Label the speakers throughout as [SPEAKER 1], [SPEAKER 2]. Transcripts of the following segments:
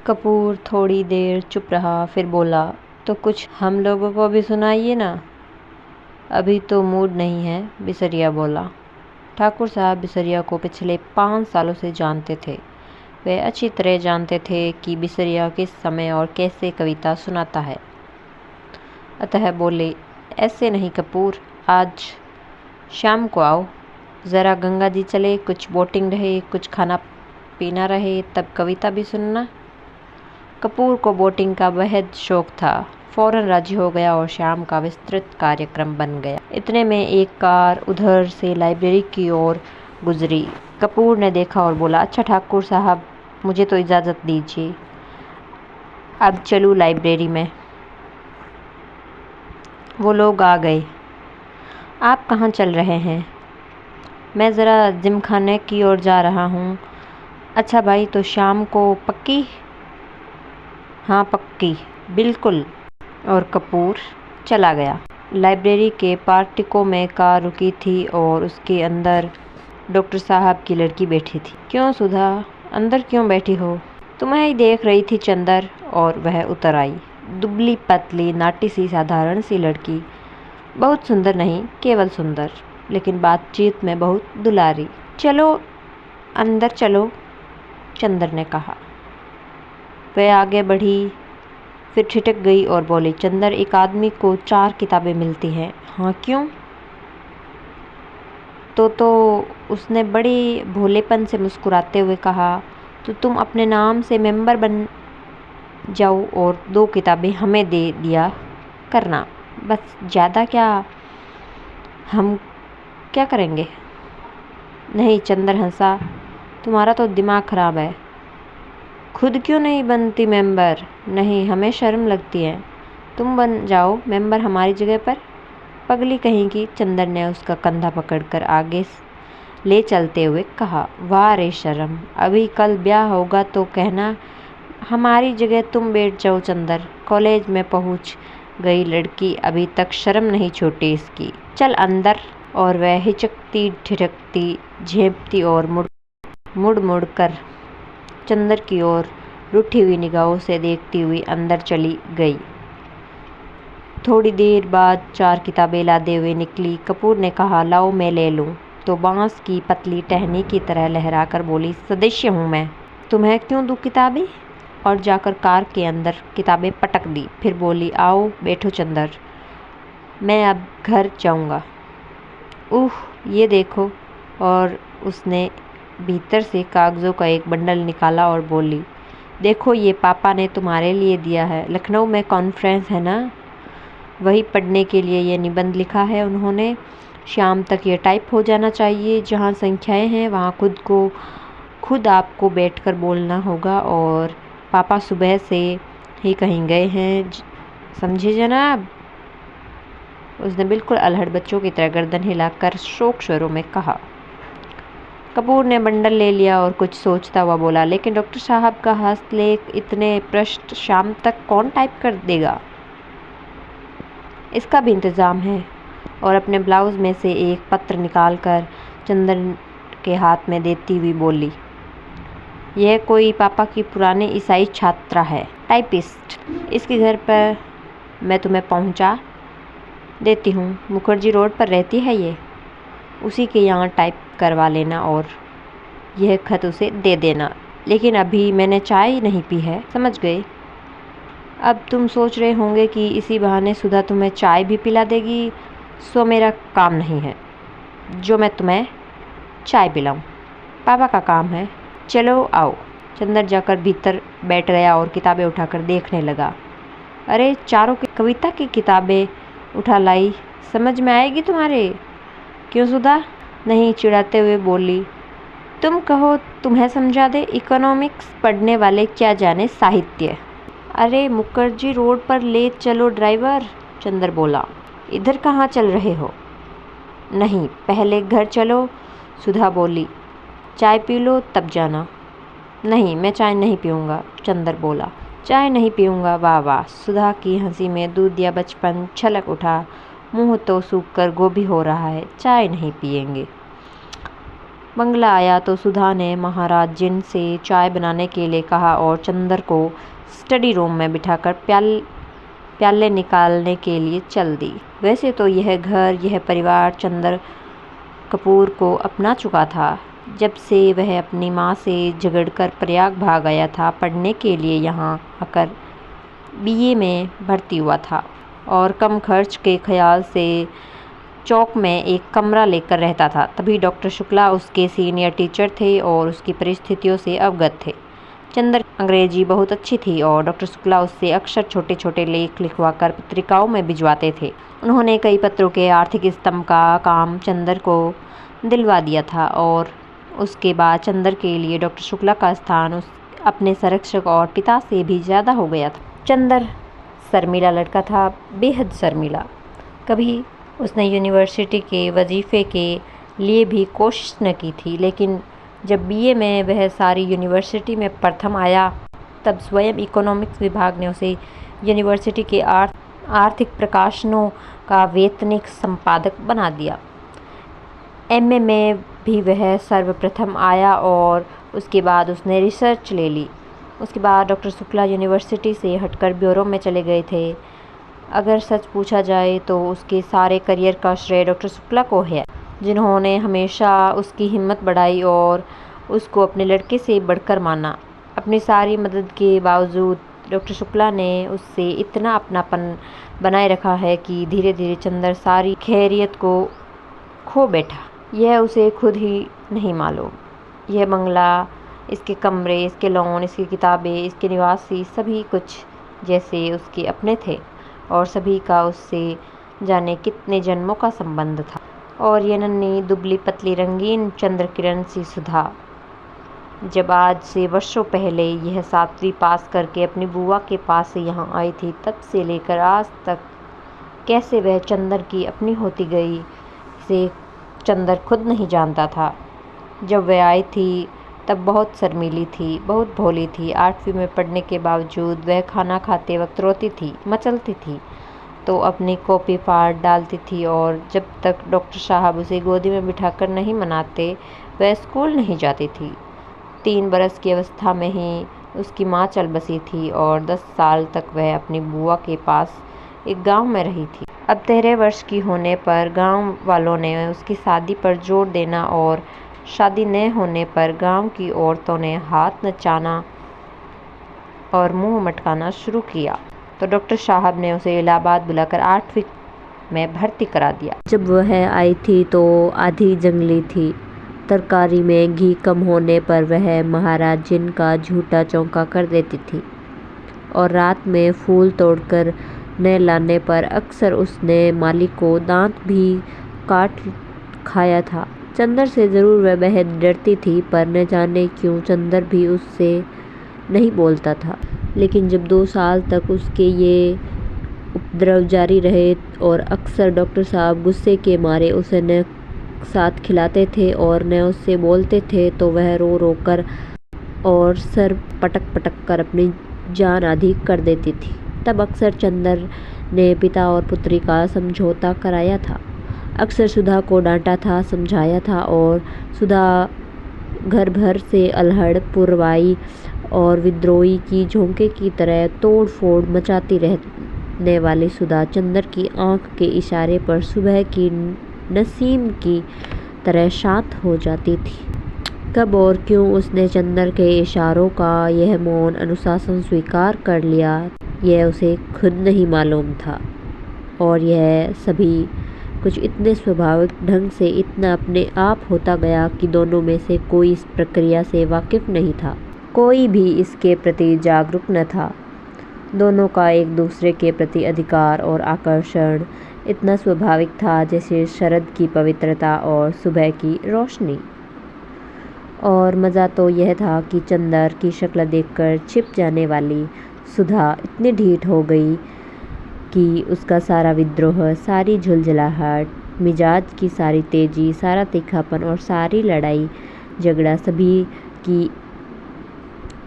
[SPEAKER 1] कपूर थोड़ी देर चुप रहा, फिर बोला, तो कुछ हम लोगों को भी सुनाइए ना। अभी तो मूड नहीं है, बिसरिया बोला। ठाकुर साहब बिसरिया को पिछले 5 सालों से जानते थे। वे अच्छी तरह जानते थे कि बिसरिया किस समय और कैसे कविता सुनाता है। अतः बोले, ऐसे नहीं कपूर, आज शाम को आओ, ज़रा गंगा जी चले, कुछ बोटिंग रहे, कुछ खाना पीना रहे, तब कविता भी सुनना। कपूर को बोटिंग का बेहद शौक था। फौरन राजी हो गया और शाम का विस्तृत कार्यक्रम बन गया। इतने में एक कार उधर से लाइब्रेरी की ओर गुजरी। कपूर ने देखा और बोला, अच्छा ठाकुर साहब, मुझे तो इजाज़त दीजिए, अब चलूँ लाइब्रेरी में। वो लोग आ गए। आप कहाँ चल रहे हैं? मैं ज़रा जिमखाने की ओर जा रहा हूँ। अच्छा भाई, तो शाम को पक्की? हाँ पक्की, बिल्कुल। और कपूर चला गया। लाइब्रेरी के पार्टिकों में कार रुकी थी और उसके अंदर डॉक्टर साहब की लड़की बैठी थी। क्यों सुधा, अंदर क्यों बैठी हो? तुम्हें ही देख रही थी चंदर। और वह उतर आई। दुबली पतली नाटी सी साधारण सी लड़की, बहुत सुंदर नहीं, केवल सुंदर, लेकिन बातचीत में बहुत दुलारी। चलो अंदर चलो, चंदर ने कहा। वह आगे बढ़ी, फिर ठिठक गई और बोली, चंदर, एक आदमी को 4 किताबें मिलती हैं। हाँ क्यों? तो उसने बड़े भोलेपन से मुस्कुराते हुए कहा, तो तुम अपने नाम से मेंबर बन जाओ और 2 किताबें हमें दे दिया करना, बस। ज़्यादा क्या? हम क्या करेंगे? नहीं, चंदर हंसा, तुम्हारा तो दिमाग खराब है। खुद क्यों नहीं बनती मेंबर? नहीं, हमें शर्म लगती है। तुम बन जाओ मेंबर हमारी जगह पर। पगली कहीं की, चंदर ने उसका कंधा पकड़कर आगे ले चलते हुए कहा। वाह रे शर्म, अभी कल ब्याह होगा तो कहना हमारी जगह तुम बैठ जाओ चंदर। कॉलेज में पहुंच गई लड़की, अभी तक शर्म नहीं छूटी इसकी। चल अंदर। और वह हिचकती ठिठकती झेंपती और मुड़ मुड़ कर चंदर की ओर रूठी हुई निगाहों से देखती हुई अंदर चली गई। थोड़ी देर बाद 4 किताबें लादे हुए निकली। कपूर ने कहा, लाओ मैं ले लूं, तो बांस की पतली टहनी की तरह लहराकर बोली, सदस्य हूँ मैं, तुम्हें क्यों दूं किताबें? और जाकर कार के अंदर किताबें पटक दी। फिर बोली, आओ बैठो चंदर, मैं अब घर जाऊंगा। उह, ये देखो। और उसने भीतर से कागज़ों का एक बंडल निकाला और बोली, देखो ये पापा ने तुम्हारे लिए दिया है। लखनऊ में कॉन्फ्रेंस है ना, वही पढ़ने के लिए ये निबंध लिखा है उन्होंने। शाम तक ये टाइप हो जाना चाहिए। जहाँ संख्याएं हैं वहाँ खुद आपको बैठकर बोलना होगा। और पापा सुबह से ही कहीं गए हैं, समझे जनाब? उसने बिल्कुल अल्हड़ बच्चों की तरह गर्दन हिलाकर शोक स्वरों में कहा। कपूर ने बंडल ले लिया और कुछ सोचता हुआ बोला, लेकिन डॉक्टर साहब का हस्तलेख इतने पृष्ठ शाम तक कौन टाइप कर देगा? इसका भी इंतज़ाम है। और अपने ब्लाउज में से एक पत्र निकालकर चंदन के हाथ में देती हुई बोली, यह कोई पापा की पुरानी ईसाई छात्रा है, टाइपिस्ट। इसके घर पर मैं तुम्हें पहुंचा देती हूँ। मुखर्जी रोड पर रहती है ये, उसी के यहाँ टाइप करवा लेना और यह खत उसे दे देना। लेकिन अभी मैंने चाय नहीं पी है, समझ गए? अब तुम सोच रहे होंगे कि इसी बहाने सुधा तुम्हें चाय भी पिला देगी। सो मेरा काम नहीं है जो मैं तुम्हें चाय पिलाऊं, पापा का काम है। चलो आओ। चंदर जाकर भीतर बैठ गया और किताबें उठाकर देखने लगा। अरे, चारों की कविता की किताबें उठा लाई, समझ में आएगी तुम्हारे? क्यों सुधा? नहीं, चिढ़ाते हुए बोली, तुम कहो तुम्हें समझा दे। इकोनॉमिक्स पढ़ने वाले क्या जाने साहित्य। अरे मुखर्जी रोड पर ले चलो ड्राइवर, चंदर बोला। इधर कहाँ चल रहे हो? नहीं, पहले घर चलो, सुधा बोली। चाय पी लो तब जाना। नहीं, मैं चाय नहीं पीऊँगा, चंदर बोला। चाय नहीं पीऊँगा? वाह वाह। सुधा की हंसी में दूधिया बचपन छलक उठा। मुँह तो सूख कर गोभी हो रहा है, चाय नहीं पिएंगे? बंगला आया तो सुधा ने महाराज जिन से चाय बनाने के लिए कहा और चंदर को स्टडी रूम में बिठाकर प्याले निकालने के लिए चल दी। वैसे तो यह घर, यह परिवार चंदर कपूर को अपना चुका था। जब से वह अपनी माँ से झगड़कर प्रयाग भाग गया था पढ़ने के लिए, यहाँ आकर बीए में भर्ती हुआ था और कम खर्च के ख्याल से चौक में एक कमरा लेकर रहता था। तभी डॉक्टर शुक्ला उसके सीनियर टीचर थे और उसकी परिस्थितियों से अवगत थे। चंदर अंग्रेजी बहुत अच्छी थी और डॉक्टर शुक्ला उससे अक्सर छोटे छोटे लेख लिखवाकर पत्रिकाओं में भिजवाते थे। उन्होंने कई पत्रों के आर्थिक स्तंभ का काम चंदर को दिलवा दिया था और उसके बाद चंदर के लिए डॉक्टर शुक्ला का स्थान उस अपने संरक्षक और पिता से भी ज़्यादा हो गया था। चंदर शर्मीला लड़का था, बेहद शर्मीला। कभी उसने यूनिवर्सिटी के वजीफ़े के लिए भी कोशिश न की थी, लेकिन जब बीए में वह सारी यूनिवर्सिटी में प्रथम आया तब स्वयं इकोनॉमिक्स विभाग ने उसे यूनिवर्सिटी के आर्थिक प्रकाशनों का वेतनिक संपादक बना दिया। एमए में भी वह सर्वप्रथम आया और उसके बाद उसने रिसर्च ले ली। उसके बाद डॉक्टर शुक्ला यूनिवर्सिटी से हटकर ब्यूरो में चले गए थे। अगर सच पूछा जाए तो उसके सारे करियर का श्रेय डॉक्टर शुक्ला को है, जिन्होंने हमेशा उसकी हिम्मत बढ़ाई और उसको अपने लड़के से बढ़कर माना। अपनी सारी मदद के बावजूद डॉक्टर शुक्ला ने उससे इतना अपनापन बनाए रखा है कि धीरे धीरे चंदर सारी खैरियत को खो बैठा। यह उसे खुद ही नहीं मालूम। यह बंगला, इसके कमरे, इसके लॉन, इसकी किताबें, इसके निवासी, सभी कुछ जैसे उसके अपने थे और सभी का उससे जाने कितने जन्मों का संबंध था। और ये नन्ही दुबली पतली रंगीन चंद्र किरण सी सुधा, जब आज से वर्षों पहले यह 7वीं पास करके अपनी बुआ के पास से यहाँ आई थी, तब से लेकर आज तक कैसे वह चंदर की अपनी होती गई, इसे चंदर खुद नहीं जानता था। जब वह आई थी तब बहुत शर्मीली थी, बहुत भोली थी। 8वीं में पढ़ने के बावजूद वह खाना खाते वक्त रोती थी, मचलती थी तो अपनी कॉपी फाड़ डालती थी और जब तक डॉक्टर साहब उसे गोदी में बिठाकर नहीं मनाते वह स्कूल नहीं जाती थी। 3 बरस की अवस्था में ही उसकी माँ चल बसी थी और 10 साल तक वह अपनी बुआ के पास एक गांव में रही थी। अब 13 वर्ष की होने पर गांव वालों ने उसकी शादी पर जोर देना और शादी न होने पर गांव की औरतों ने हाथ नचाना और मुंह मटकाना शुरू किया तो डॉक्टर साहब ने उसे इलाहाबाद बुलाकर 8वीं में भर्ती करा दिया। जब वह आई थी तो आधी जंगली थी। तरकारी में घी कम होने पर वह महाराज जिन का झूठा चौंका कर देती थी और रात में फूल तोड़कर न लाने पर अक्सर उसने माली को दांत भी काट खाया था। चंदर से ज़रूर वह बेहद डरती थी, पर न जाने क्यों चंदर भी उससे नहीं बोलता था। लेकिन जब 2 साल तक उसके ये उपद्रव जारी रहे और अक्सर डॉक्टर साहब गुस्से के मारे उसे न साथ खिलाते थे और न उससे बोलते थे तो वह रो रो कर और सर पटक पटक कर अपनी जान आधी कर देती थी। तब अक्सर चंदर ने पिता और पुत्री का समझौता कराया था। अक्सर सुधा को डांटा था, समझाया था और सुधा घर भर से अल्हड़ पुरवाई और विद्रोही की झोंके की तरह तोड़ फोड़ मचाती रहने वाली सुधा चंदर की आंख के इशारे पर सुबह की नसीम की तरह शांत हो जाती थी। कब और क्यों उसने चंदर के इशारों का यह मौन अनुशासन स्वीकार कर लिया, यह उसे खुद नहीं मालूम था और यह सभी कुछ इतने स्वाभाविक ढंग से इतना अपने आप होता गया कि दोनों में से कोई इस प्रक्रिया से वाकिफ नहीं था, कोई भी इसके प्रति जागरूक न था। दोनों का एक दूसरे के प्रति अधिकार और आकर्षण इतना स्वाभाविक था जैसे शरद की पवित्रता और सुबह की रोशनी। और मज़ा तो यह था कि चंदर की शक्ल देखकर छिप जाने वाली सुधा इतनी ढीठ हो गई कि उसका सारा विद्रोह, सारी झुलझलाहट, मिजाज की सारी तेजी, सारा तीखापन और सारी लड़ाई झगड़ा सभी की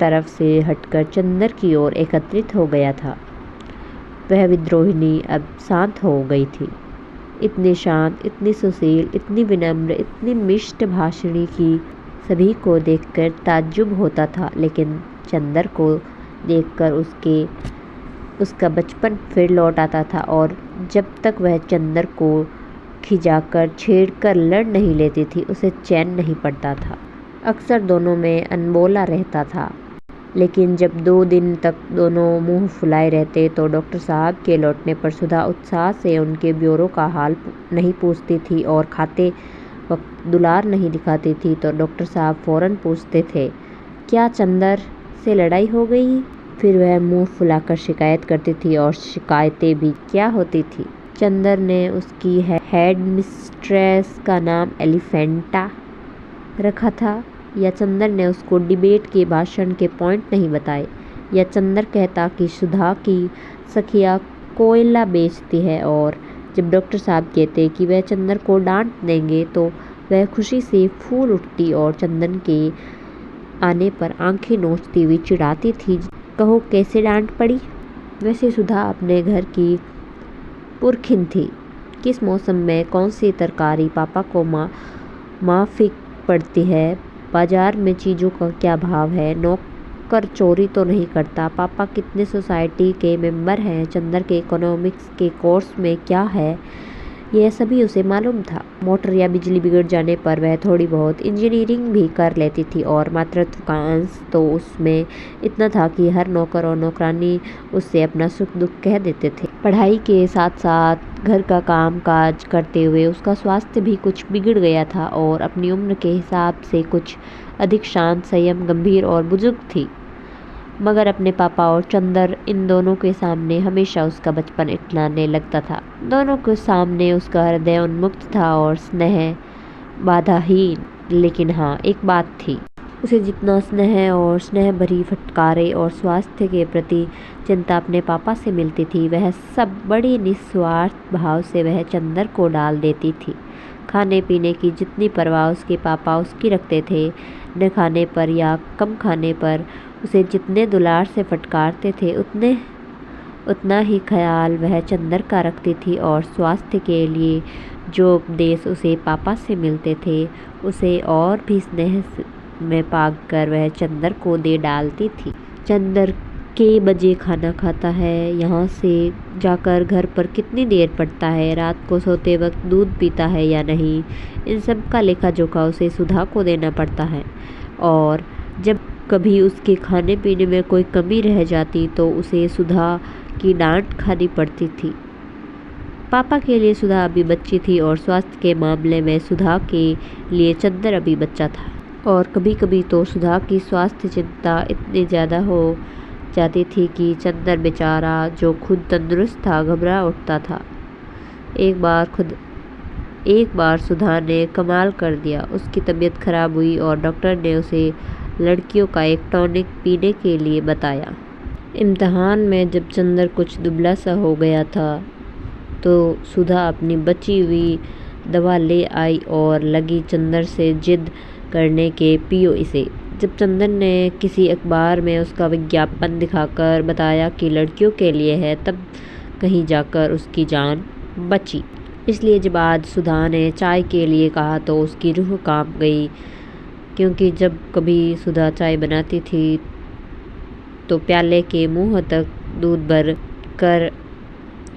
[SPEAKER 1] तरफ से हटकर चंदर की ओर एकत्रित हो गया था। वह विद्रोहिनी अब शांत हो गई थी। इतनी शांत, इतनी सुशील, इतनी विनम्र, इतनी मिष्ट भाषिणी की सभी को देखकर ताज्जुब होता था। लेकिन चंदर को देखकर उसका बचपन फिर लौट आता था और जब तक वह चंदर को खिजाकर छेड़कर लड़ नहीं लेती थी उसे चैन नहीं पड़ता था। अक्सर दोनों में अनबोला रहता था। लेकिन जब 2 दिन तक दोनों मुंह फुलाए रहते तो डॉक्टर साहब के लौटने पर सुधा उत्साह से उनके ब्योरों का हाल नहीं पूछती थी और खाते वक्त दुलार नहीं दिखाती थी तो डॉक्टर साहब फौरन पूछते थे, क्या चंदर से लड़ाई हो गई? फिर वह मुंह फुलाकर शिकायत करती थी और शिकायतें भी क्या होती थी। चंदर ने उसकी हेड मिस्ट्रेस का नाम एलिफेंटा रखा था, या चंदर ने उसको डिबेट के भाषण के पॉइंट नहीं बताए, या चंदर कहता कि सुधा की सखिया कोयला बेचती है और जब डॉक्टर साहब कहते कि वह चंदर को डांट देंगे तो वह खुशी से फूल उठती और चंदन के आने पर आंखें नोचती हुई चिढ़ाती थी, कहो कैसे डांट पड़ी। वैसे सुधा अपने घर की पुरखिन थी। किस मौसम में कौन सी तरकारी पापा को माफिक पड़ती है, बाजार में चीज़ों का क्या भाव है, नौकर चोरी तो नहीं करता, पापा कितने सोसाइटी के मेंबर हैं, चंदर के इकोनॉमिक्स के कोर्स में क्या है, यह सभी उसे मालूम था। मोटर या बिजली बिगड़ जाने पर वह थोड़ी बहुत इंजीनियरिंग भी कर लेती थी और मातृत्व का अंश तो उसमें इतना था कि हर नौकर और नौकरानी उससे अपना सुख दुख कह देते थे। पढ़ाई के साथ साथ घर का काम काज करते हुए उसका स्वास्थ्य भी कुछ बिगड़ गया था और अपनी उम्र के हिसाब से कुछ अधिक शांत, संयम, गंभीर और बुजुर्ग थी। मगर अपने पापा और चंदर इन दोनों के सामने हमेशा उसका बचपन इटलाने लगता था। दोनों के सामने उसका हृदय उन्मुक्त था और स्नेह बाधाहीन। लेकिन हाँ, एक बात थी, उसे जितना स्नेह और स्नेह भरी फटकारे और स्वास्थ्य के प्रति चिंता अपने पापा से मिलती थी, वह सब बड़ी निस्वार्थ भाव से वह चंदर को डाल देती थी। खाने पीने की जितनी परवाह उसके पापा उसकी रखते थे, न खाने पर या कम खाने पर उसे जितने दुलार से फटकारते थे उतना ही ख्याल वह चंदर का रखती थी और स्वास्थ्य के लिए जो उपदेश उसे पापा से मिलते थे उसे और भी स्नेह में पाग कर वह चंदर को दे डालती थी। चंदर के बजे खाना खाता है, यहाँ से जाकर घर पर कितनी देर पड़ता है, रात को सोते वक्त दूध पीता है या नहीं, इन सब का लेखा जोखा उसे सुधा को देना पड़ता है। और जब कभी उसके खाने पीने में कोई कमी रह जाती तो उसे सुधा की डांट खानी पड़ती थी। पापा के लिए सुधा अभी बच्ची थी और स्वास्थ्य के मामले में सुधा के लिए चंदर अभी बच्चा था। और कभी कभी तो सुधा की स्वास्थ्य चिंता इतनी ज़्यादा हो जाती थी कि चंदर बेचारा जो खुद तंदुरुस्त था घबरा उठता था। एक बार सुधा ने कमाल कर दिया। उसकी तबीयत खराब हुई और डॉक्टर ने उसे लड़कियों का एक टॉनिक पीने के लिए बताया। इम्तिहान में जब चंदर कुछ दुबला सा हो गया था तो सुधा अपनी बची हुई दवा ले आई और लगी चंदर से जिद करने के पियो इसे। जब चंदर ने किसी अखबार में उसका विज्ञापन दिखाकर बताया कि लड़कियों के लिए है, तब कहीं जाकर उसकी जान बची। इसलिए जब आज सुधा ने चाय के लिए कहा तो उसकी रूह कांप गई, क्योंकि जब कभी सुधा चाय बनाती थी तो प्याले के मुंह तक दूध भर कर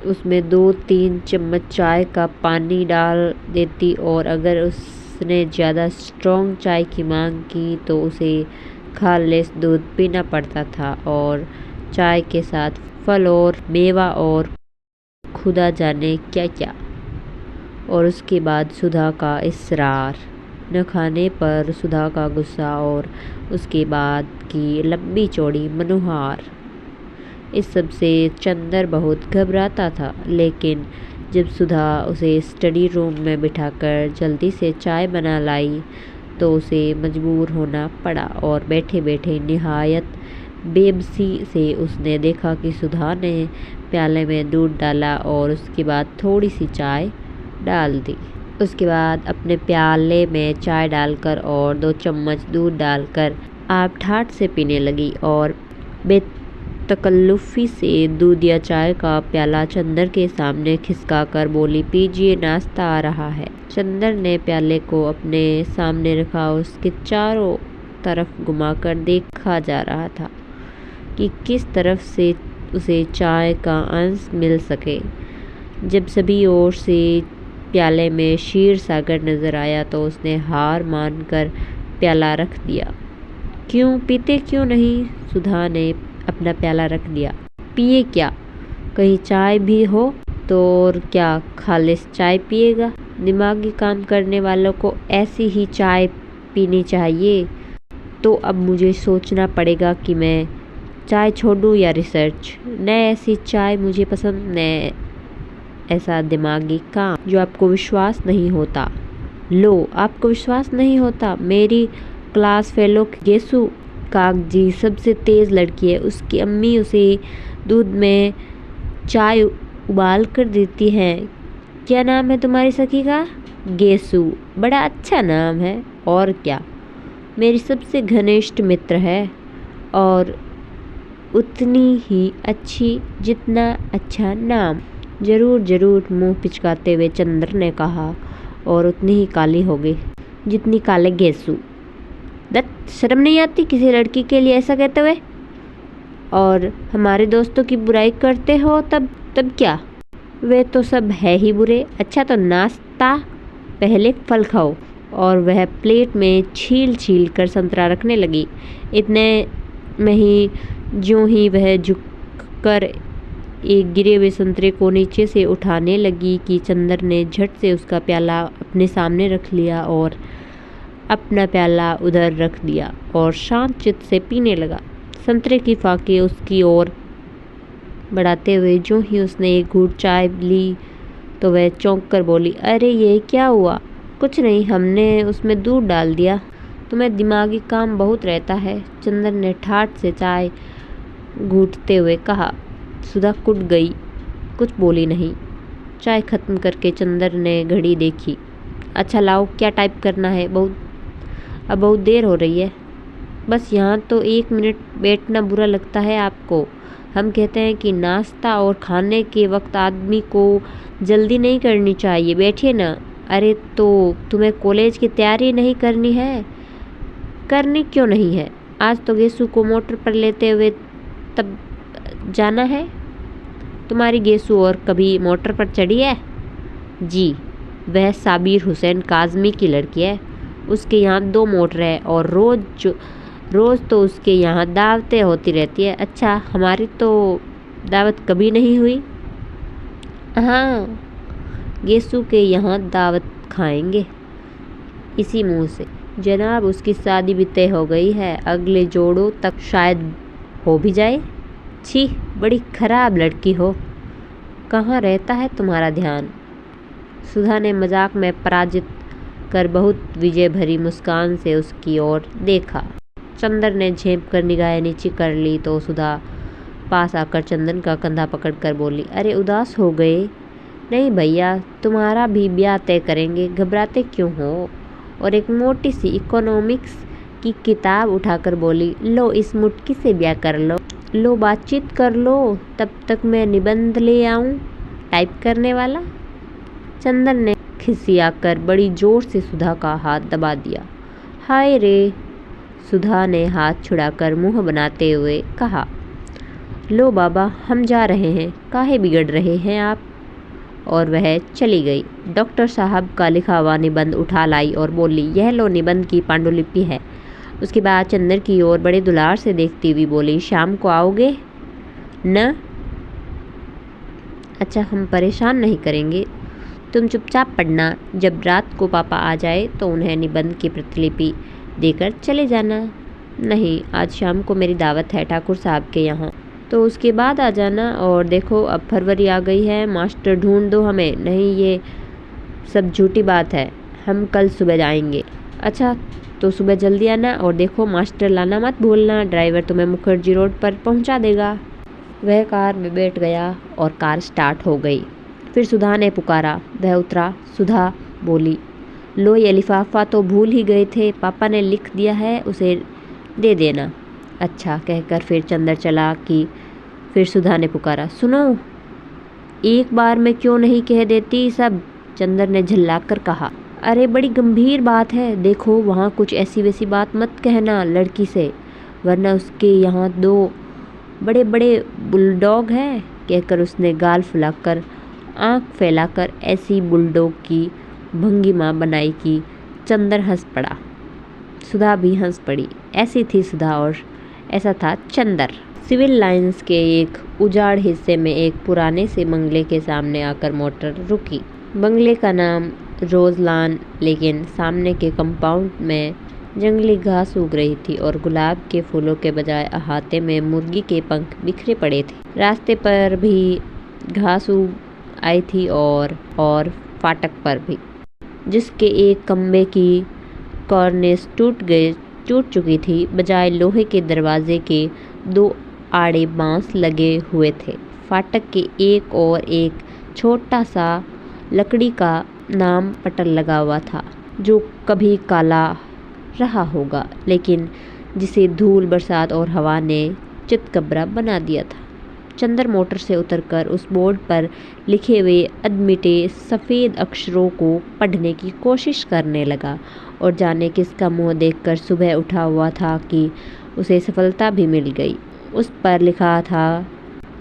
[SPEAKER 1] उसमें 2-3 चम्मच चाय का पानी डाल देती और अगर उसने ज़्यादा स्ट्रॉन्ग चाय की मांग की तो उसे खालिस दूध पीना पड़ता था और चाय के साथ फल और मेवा और खुदा जाने क्या क्या। और उसके बाद सुधा का इसरार, न खाने पर सुधा का गुस्सा और उसके बाद की लंबी चौड़ी मनोहार, इस सब से चंदर बहुत घबराता था। लेकिन जब सुधा उसे स्टडी रूम में बिठाकर जल्दी से चाय बना लाई तो उसे मजबूर होना पड़ा और बैठे बैठे निहायत बेबसी से उसने देखा कि सुधा ने प्याले में दूध डाला और उसके बाद थोड़ी सी चाय डाल दी। उसके बाद अपने प्याले में चाय डालकर और 2 चम्मच दूध डालकर आप ठाठ से पीने लगी और तकल्लुफ़ी से दूध या चाय का प्याला चंदर के सामने खिसका कर बोली, पीजिए, नाश्ता आ रहा है। चंदर ने प्याले को अपने सामने रखा। उसके चारों तरफ घुमाकर देखा जा रहा था कि किस तरफ से उसे चाय का अंश मिल सके। जब सभी ओर से प्याले में क्षीर सागर नजर आया तो उसने हार मानकर प्याला रख दिया। क्यों पीते क्यों नहीं? सुधा ने अपना प्याला रख दिया। पिए क्या? कहीं चाय भी हो तो? और क्या खालिस चाय पिएगा? दिमागी काम करने वालों को ऐसी ही चाय पीनी चाहिए। तो अब मुझे सोचना पड़ेगा कि मैं चाय छोड़ूं या रिसर्च। न ऐसी चाय मुझे पसंद, न ऐसा दिमागी काम जो आपको विश्वास नहीं होता। लो, आपको विश्वास नहीं होता? मेरी क्लास फेलो गेसु कागजी सबसे तेज़ लड़की है। उसकी अम्मी उसे दूध में चाय उबाल कर देती हैं। क्या नाम है तुम्हारी सखी का? गेसु। बड़ा अच्छा नाम है। और क्या, मेरी सबसे घनिष्ठ मित्र है और उतनी ही अच्छी जितना अच्छा नाम। ज़रूर ज़रूर, मुंह पिचकाते हुए चंद्र ने कहा, और उतनी ही काली होगी जितनी काले गेसु। दत्त, शर्म नहीं आती किसी लड़की के लिए ऐसा कहते हुए? और हमारे दोस्तों की बुराई करते हो तब क्या? वे तो सब है ही बुरे। अच्छा तो नाश्ता पहले फल खाओ। और वह प्लेट में छील छील कर संतरा रखने लगी। इतने में ही ज्यों ही वह झुककर एक गिरे हुए संतरे को नीचे से उठाने लगी कि चंदर ने झट से उसका प्याला अपने सामने रख लिया और अपना प्याला उधर रख दिया और शांत चित्त से पीने लगा। संतरे की फाके उसकी ओर बढ़ाते हुए ज्यों ही उसने एक घूंट चाय ली तो वह चौंक कर बोली, अरे ये क्या हुआ? कुछ नहीं, हमने उसमें दूध डाल दिया। तुम्हें दिमागी काम बहुत रहता है। चंदर ने ठाठ से चाय घूंटते हुए कहा। सुधा कुट गई, कुछ बोली नहीं। चाय खत्म करके चंदर ने घड़ी देखी। अच्छा लाओ, क्या टाइप करना है? अब बहुत देर हो रही है। बस यहाँ तो 1 मिनट बैठना बुरा लगता है आपको। हम कहते हैं कि नाश्ता और खाने के वक्त आदमी को जल्दी नहीं करनी चाहिए। बैठिए ना। अरे तो तुम्हें कॉलेज की तैयारी नहीं करनी है? करनी क्यों नहीं है? आज तो गेसु को मोटर पर लेते हुए तब जाना है। तुम्हारी गेसु और कभी मोटर पर चढ़ी है? जी, वह साबिर हुसैन काजमी की लड़की है। उसके यहाँ 2 मोटर है और रोज़ तो उसके यहाँ दावतें होती रहती है। अच्छा, हमारी तो दावत कभी नहीं हुई। हाँ, गेसु के यहाँ दावत खाएंगे इसी मुंह से। जनाब, उसकी शादी भी तय हो गई है, अगले जोड़ों तक शायद हो भी जाए। छी, बड़ी खराब लड़की हो। कहाँ रहता है तुम्हारा ध्यान? सुधा ने मजाक में पराजित कर बहुत विजय भरी मुस्कान से उसकी ओर देखा। चंदर ने झेप कर निगाहें नीचे कर ली तो सुधा पास आकर चंदन का कंधा पकड़कर बोली, अरे उदास हो गए? नहीं भैया, तुम्हारा भी ब्याह तय करेंगे, घबराते क्यों हो? और एक मोटी सी इकोनॉमिक्स की किताब उठाकर बोली, लो इस मुटकी से ब्याह कर लो। लो बातचीत कर लो, तब तक मैं निबंध ले आऊं टाइप करने वाला। चंदन ने खिसियाकर बड़ी जोर से सुधा का हाथ दबा दिया। हाय रे, सुधा ने हाथ छुड़ाकर मुंह बनाते हुए कहा, लो बाबा, हम जा रहे हैं, काहे बिगड़ रहे हैं आप? और वह चली गई। डॉक्टर साहब का लिखा हुआ निबंध उठा लाई और बोली, यह लो निबंध की पांडुलिपि है। उसके बाद चंदर की ओर बड़े दुलार से देखती हुई बोली, शाम को आओगे न? अच्छा, हम परेशान नहीं करेंगे, तुम चुपचाप पढ़ना। जब रात को पापा आ जाए तो उन्हें निबंध की प्रतिलिपि देकर चले जाना। नहीं, आज शाम को मेरी दावत है ठाकुर साहब के यहाँ, तो उसके बाद आ जाना। और देखो, अब फरवरी आ गई है, मास्टर ढूंढ दो हमें। नहीं, ये सब झूठी बात है, हम कल सुबह जाएंगे। अच्छा, तो सुबह जल्दी आना और देखो मास्टर लाना मत भूलना, ड्राइवर तुम्हें मुखर्जी रोड पर पहुंचा देगा। वह कार में बैठ गया और कार स्टार्ट हो गई। फिर सुधा ने पुकारा। वह उतरा। सुधा बोली, लो ये लिफाफा तो भूल ही गए थे, पापा ने लिख दिया है, उसे दे देना। अच्छा कहकर फिर चंदर चला कि फिर सुधा ने पुकारा, सुनो, एक बार में क्यों नहीं कह देती सब। चंदर ने झल्लाकर कर कहा, अरे बड़ी गंभीर बात है, देखो वहाँ कुछ ऐसी वैसी बात मत कहना लड़की से, वरना उसके यहाँ 2 बड़े बड़े बुलडॉग हैं। कहकर उसने गाल फुलाकर आंख फैलाकर ऐसी बुलडॉग की भंगिमा बनाई कि चंदर हंस पड़ा। सुधा भी हंस पड़ी। ऐसी थी सुधा और ऐसा था चंदर। सिविल लाइंस के एक उजाड़ हिस्से में एक पुराने से बंगले के सामने आकर मोटर रुकी। बंगले का नाम रोजलान, लेकिन सामने के कंपाउंड में जंगली घास उग रही थी और गुलाब के फूलों के बजाय अहाते में मुर्गी के पंख बिखरे पड़े थे। रास्ते पर भी घास उग आई थी और फाटक पर भी, जिसके एक खंबे की कॉर्निस टूट चुकी थी। बजाय लोहे के दरवाजे के 2 आड़े बांस लगे हुए थे। फाटक के एक और एक छोटा सा लकड़ी का नाम पटल लगा हुआ था, जो कभी काला रहा होगा, लेकिन जिसे धूल, बरसात और हवा ने चितकबरा बना दिया था। चंदर मोटर से उतरकर उस बोर्ड पर लिखे हुए अधमिटे सफ़ेद अक्षरों को पढ़ने की कोशिश करने लगा और जाने किसका मुंह देखकर सुबह उठा हुआ था कि उसे सफलता भी मिल गई। उस पर लिखा था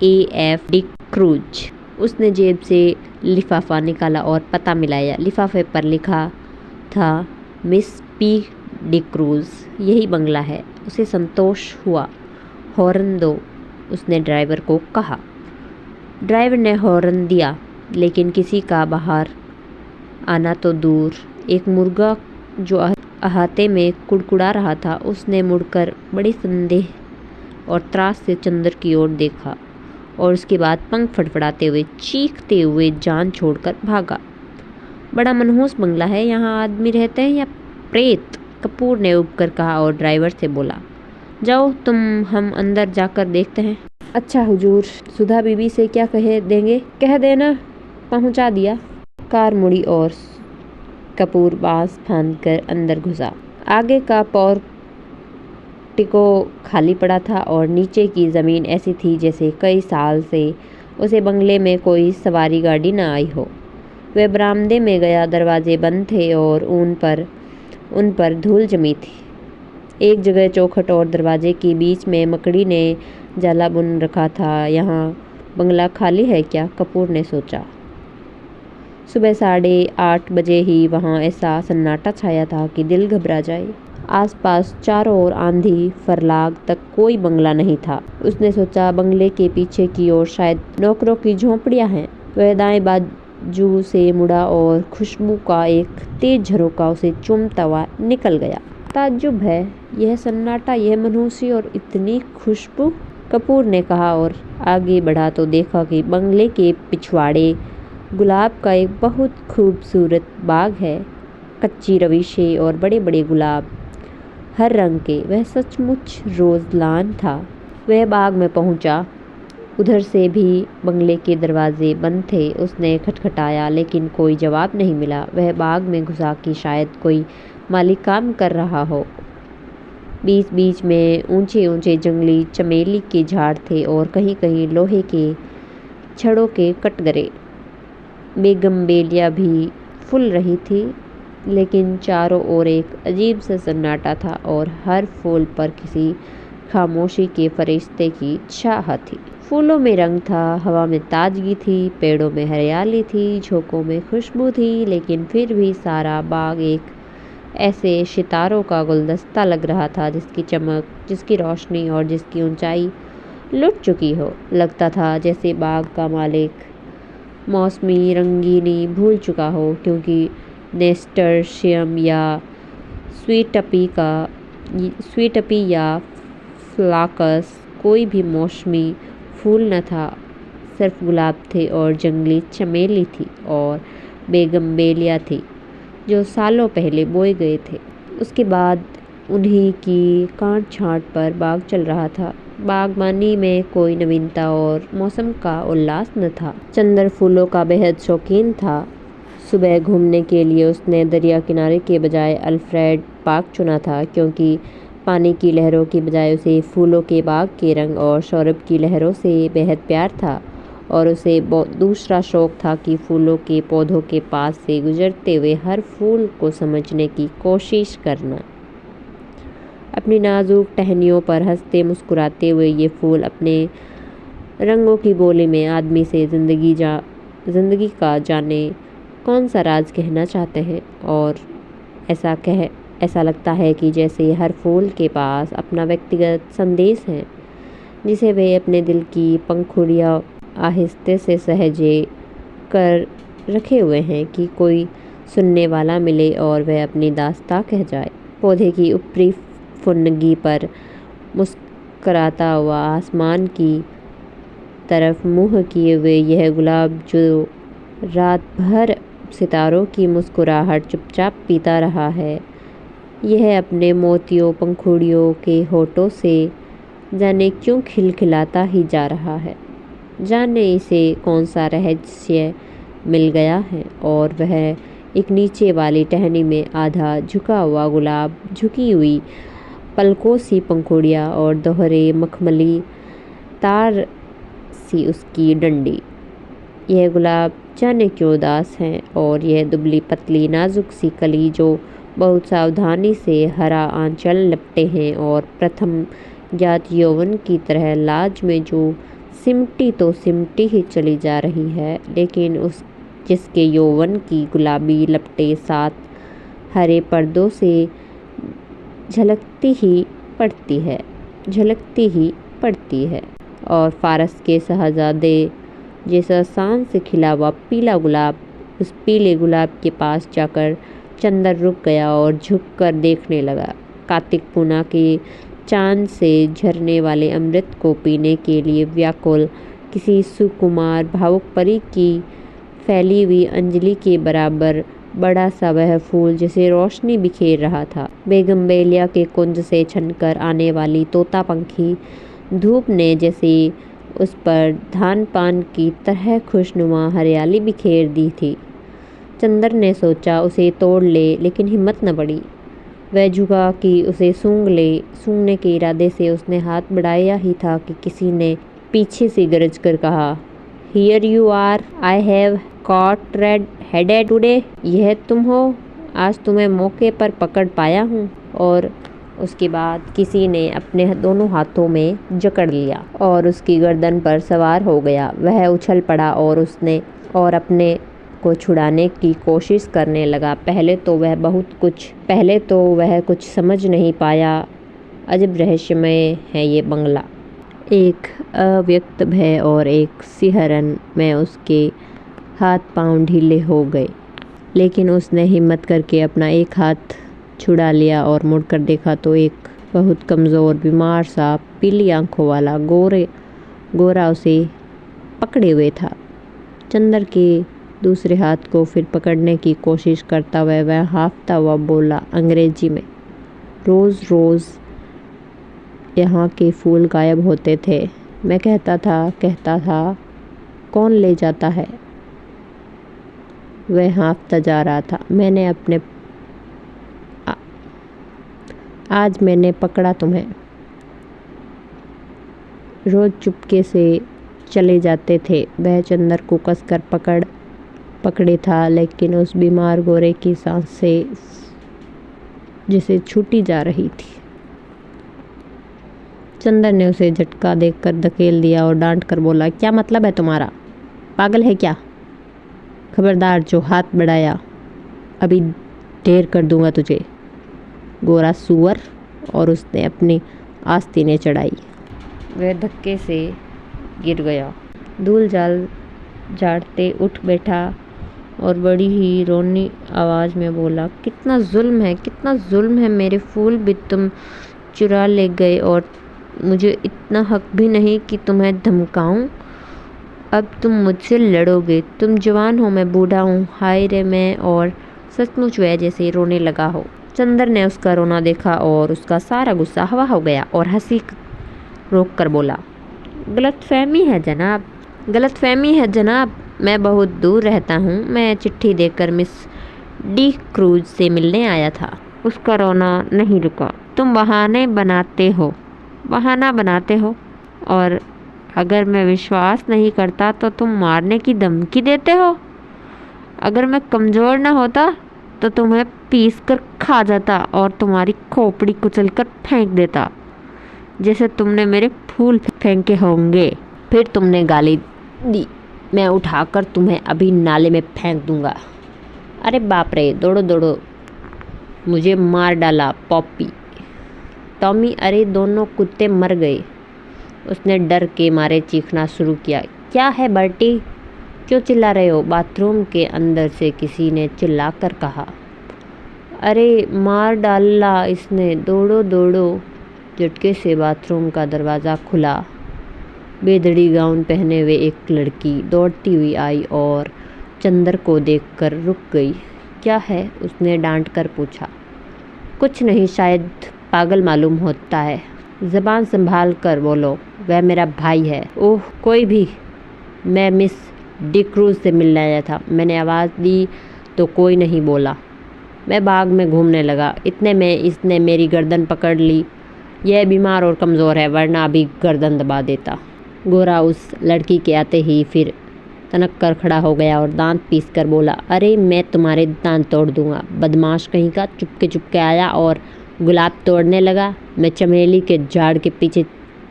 [SPEAKER 1] AF डिक्रूज। उसने जेब से लिफाफा निकाला और पता मिलाया। लिफाफे पर लिखा था मिस P डिक्रूज, यही बंगला है। उसे संतोष हुआ। हॉर्न दो, उसने ड्राइवर को कहा। ड्राइवर ने हॉर्न दिया, लेकिन किसी का बाहर आना तो दूर, एक मुर्गा जो अहाते में कुड़कुड़ा रहा था, उसने मुड़कर बड़ी संदेह और त्रास से चंदर की ओर देखा और उसके बाद पंख फड़फड़ाते हुए, चीखते हुए जान छोड़कर भागा। बड़ा मनहूस बंगला है, यहाँ आदमी रहते हैं या प्रेत? कपूर ने उबकर कहा और ड्राइवर से बोला, जाओ तुम, हम अंदर जाकर देखते हैं। अच्छा हुजूर, सुधा बीबी से क्या कह देंगे? कह देना, पहुंचा दिया। कार मुड़ी और कपूर बांस फांदकर अंदर घुसा। आगे का पोर्टिको खाली पड़ा था और नीचे की ज़मीन ऐसी थी जैसे कई साल से उसे बंगले में कोई सवारी गाड़ी न आई हो। वह बरामदे में गया, दरवाजे बंद थे और उन पर धूल जमी थी। एक जगह चौखट और दरवाजे के बीच में मकड़ी ने जाला बुन रखा था। यहाँ बंगला खाली है क्या? कपूर ने सोचा। सुबह 8:30 बजे ही वहाँ ऐसा सन्नाटा छाया था कि दिल घबरा जाए। आसपास चारों ओर आंधी फरलाग तक कोई बंगला नहीं था। उसने सोचा, बंगले के पीछे की ओर शायद नौकरों की झोंपड़ियाँ हैं। वह दाएं बाजू से मुड़ा और खुशबू का एक तेज झरोका उसे चूमता हुआ निकल गया। ताज्जुब है, यह सन्नाटा, यह मनहूसी और इतनी खुशबू, कपूर ने कहा और आगे बढ़ा तो देखा कि बंगले के पिछवाड़े गुलाब का एक बहुत खूबसूरत बाग है। कच्ची रवीशें और बड़े बड़े गुलाब, हर रंग के। वह सचमुच रोजलान था। वह बाग में पहुंचा। उधर से भी बंगले के दरवाजे बंद थे। उसने खटखटाया, लेकिन कोई जवाब नहीं मिला। वह बाग में घुसा कि शायद कोई माली काम कर रहा हो। बीच बीच में ऊंचे ऊंचे जंगली चमेली के झाड़ थे और कहीं कहीं लोहे के छड़ों के कटघरे। बेगमबेलिया भी फूल रही थी, लेकिन चारों ओर एक अजीब सा सन्नाटा था और हर फूल पर किसी खामोशी के फरिश्ते की चाह थी। फूलों में रंग था, हवा में ताजगी थी, पेड़ों में हरियाली थी, झोंकों में खुशबू थी, लेकिन फिर भी सारा बाग एक ऐसे सितारों का गुलदस्ता लग रहा था जिसकी चमक, जिसकी रोशनी और जिसकी ऊंचाई लुट चुकी हो। लगता था जैसे बाग का मालिक मौसमी रंगीनी भूल चुका हो, क्योंकि नेस्टर्शियम या स्वीटपी या फ्लाकस कोई भी मौसमी फूल न था। सिर्फ गुलाब थे और जंगली चमेली थी और बेगमबेलिया थी, जो सालों पहले बोए गए थे। उसके बाद उन्हीं की कांट छांट पर बाग चल रहा था। बागबानी में कोई नवीनता और मौसम का उल्लास न था। चंदर फूलों का बेहद शौकीन था। सुबह घूमने के लिए उसने दरिया किनारे के बजाय अल्फ्रेड पार्क चुना था, क्योंकि पानी की लहरों की बजाय उसे फूलों के बाग के रंग और सौरभ की लहरों से बेहद प्यार था, और उसे दूसरा शौक था कि फूलों के पौधों के पास से गुजरते हुए हर फूल को समझने की कोशिश करना। अपनी नाजुक टहनियों पर हंसते मुस्कुराते हुए ये फूल अपने रंगों की बोली में आदमी से जिंदगी का जाने कौन सा राज कहना चाहते हैं, और ऐसा लगता है कि जैसे हर फूल के पास अपना व्यक्तिगत संदेश है, जिसे वे अपने दिल की पंखुड़ियाँ आहिस्ते से सहेजे कर रखे हुए हैं कि कोई सुनने वाला मिले और वह अपनी दास्तां कह जाए। पौधे की ऊपरी फुनगी पर मुस्कराता हुआ आसमान की तरफ मुँह किए हुए यह गुलाब, जो रात भर सितारों की मुस्कुराहट चुपचाप पीता रहा है, यह अपने मोतियों पंखुड़ियों के होठों से जाने क्यों खिलखिलाता ही जा रहा है। जाने इसे कौन सा रहस्य मिल गया है, और वह एक नीचे वाली टहनी में आधा झुका हुआ गुलाब, झुकी हुई पलकों सी पंखुड़ियाँ और दोहरे मखमली तार सी उसकी डंडी। यह गुलाब जाने क्यों उदास है, और यह दुबली पतली नाजुक सी कली जो बहुत सावधानी से हरा आंचल लपटे हैं और प्रथम ज्ञात यौवन की तरह लाज में जो सिमटी ही चली जा रही है, लेकिन जिसके यौवन की गुलाबी लपटें साथ हरे पर्दों से झलकती ही पड़ती है, और फारस के शहजादे जैसा शान से खिला हुआ पीला गुलाब उस पीले गुलाब के पास जाकर चंदर रुक गया और झुककर देखने लगा। कार्तिक पूर्णिमा के चांद से झरने वाले अमृत को पीने के लिए व्याकुल किसी सुकुमार भावुक परी की फैली हुई अंजलि के बराबर बड़ा सा वह फूल जिसे रोशनी बिखेर रहा था। बेगमबेलिया के कुंज से छनकर आने वाली तोता पंखी धूप ने जैसे उस पर धान पान की तरह खुशनुमा हरियाली बिखेर दी थी। चंदर ने सोचा उसे तोड़ ले, लेकिन हिम्मत न बढ़ी। वह झुका कि उसे सूंघने के इरादे से उसने हाथ बढ़ाया ही था कि किसी ने पीछे से गरज कर कहा, here you are, I have caught red headed today. यह तुम हो, आज तुम्हें मौके पर पकड़ पाया हूँ। और उसके बाद किसी ने अपने दोनों हाथों में जकड़ लिया और उसकी गर्दन पर सवार हो गया। वह उछल पड़ा और अपने को छुड़ाने की कोशिश करने लगा। पहले तो वह कुछ समझ नहीं पाया। अजब रहस्यमय है ये बंगला। एक अव्यक्त भय और एक सिहरन में उसके हाथ पांव ढीले हो गए, लेकिन उसने हिम्मत करके अपना एक हाथ छुड़ा लिया और मुड़कर देखा तो एक बहुत कमज़ोर बीमार सा पीली आंखों वाला गोरा उसे पकड़े हुए था। चंदर के दूसरे हाथ को फिर पकड़ने की कोशिश करता हुआ वह हांफता हुआ बोला अंग्रेजी में, रोज़ रोज़ यहाँ के फूल गायब होते थे। मैं कहता था कौन ले जाता है। वह हाँफता जा रहा था। आज मैंने पकड़ा तुम्हें। रोज चुपके से चले जाते थे। वह चंदर को कसकर पकड़े था, लेकिन उस बीमार गोरे की सांस से जिसे छूटी जा रही थी। चंदर ने उसे झटका देकर धकेल दिया और डांट कर बोला, क्या मतलब है तुम्हारा? पागल है क्या? खबरदार जो हाथ बढ़ाया अभी ढेर कर दूंगा तुझे, गोरा सुअर। और उसने अपनी आस्तीनें चढ़ाई। वह धक्के से गिर गया। धूल झाड़ते उठ बैठा और बड़ी ही रोनी आवाज़ में बोला, कितना जुल्म है। मेरे फूल भी तुम चुरा ले गए और मुझे इतना हक भी नहीं कि तुम्हें धमकाऊं। अब तुम मुझसे लड़ोगे। तुम जवान हो, मैं बूढ़ा हूँ। हाय रे मैं। और सचमुच वह जैसे रोने लगा हो। चंदर ने उसका रोना देखा और उसका सारा गुस्सा हवा हो गया और हंसी रोक कर बोला, गलतफहमी है जनाब। मैं बहुत दूर रहता हूँ। मैं चिट्ठी देकर मिस डी क्रूज से मिलने आया था। उसका रोना नहीं रुका। तुम बहाना बनाते हो और अगर मैं विश्वास नहीं करता तो तुम मारने की धमकी देते हो। अगर मैं कमज़ोर न होता तो तुम्हें पीस कर खा जाता और तुम्हारी खोपड़ी कुचल कर फेंक देता, जैसे तुमने मेरे फूल फेंके होंगे। फिर तुमने गाली दी, मैं उठाकर तुम्हें अभी नाले में फेंक दूंगा। अरे बाप रे, दौड़ो दौड़ो, मुझे मार डाला पॉपी, टॉमी, अरे दोनों कुत्ते मर गए। उसने डर के मारे चीखना शुरू किया। क्या है बर्टी, क्यों चिल्ला रहे हो? बाथरूम के अंदर से किसी ने चिल्लाकर कहा। अरे मार डाला इसने, दौड़ो दौड़ो। झटके से बाथरूम का दरवाज़ा खुला। बेधड़ी गाउन पहने हुए एक लड़की दौड़ती हुई आई और चंदर को देखकर रुक गई। क्या है? उसने डांट कर पूछा। कुछ नहीं, शायद पागल मालूम होता है। ज़बान संभाल कर बोलो, वह मेरा भाई है। ओह, कोई भी? मैं मिस डिक्रूज से मिलने आया था। मैंने आवाज़ दी तो कोई नहीं बोला। मैं बाग में घूमने लगा, इतने में इसने मेरी गर्दन पकड़ ली। यह बीमार और कमज़ोर है, वरना अभी गर्दन दबा देता। गोरा उस लड़की के आते ही फिर तनक कर खड़ा हो गया और दांत पीस कर बोला, अरे मैं तुम्हारे दांत तोड़ दूंगा। बदमाश कहीं का चुपके आया और गुलाब तोड़ने लगा। मैं चमेली के झाड़ के पीछे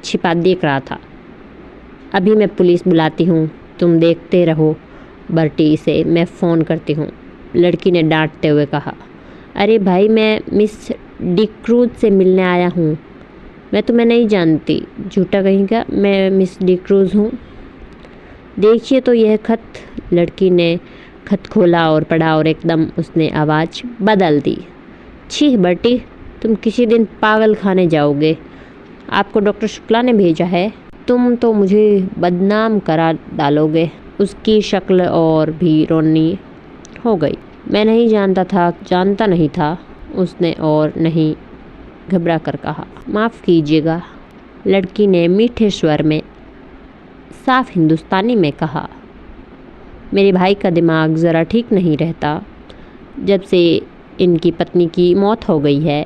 [SPEAKER 1] छिपा देख रहा था। अभी मैं पुलिस बुलाती हूँ, तुम देखते रहो बर्टी, इसे मैं फ़ोन करती हूँ। लड़की ने डांटते हुए कहा। अरे भाई, मैं मिस डिक्रूज से मिलने आया हूँ। मैं तुम्हें नहीं जानती, झूठा कहीं का। मैं मिस डिक्रूज हूँ। देखिए तो यह खत। लड़की ने खत खोला और पढ़ा और एकदम उसने आवाज़ बदल दी। छी बर्टी, तुम किसी दिन पागल खाने जाओगे। आपको डॉक्टर शुक्ला ने भेजा है। तुम तो मुझे बदनाम करा डालोगे। उसकी शक्ल और भी रोनी हो गई। मैं नहीं जानता नहीं था, उसने और नहीं घबरा कर कहा। माफ़ कीजिएगा, लड़की ने मीठे स्वर में साफ हिंदुस्तानी में कहा। मेरे भाई का दिमाग ज़रा ठीक नहीं रहता। जब से इनकी पत्नी की मौत हो गई है,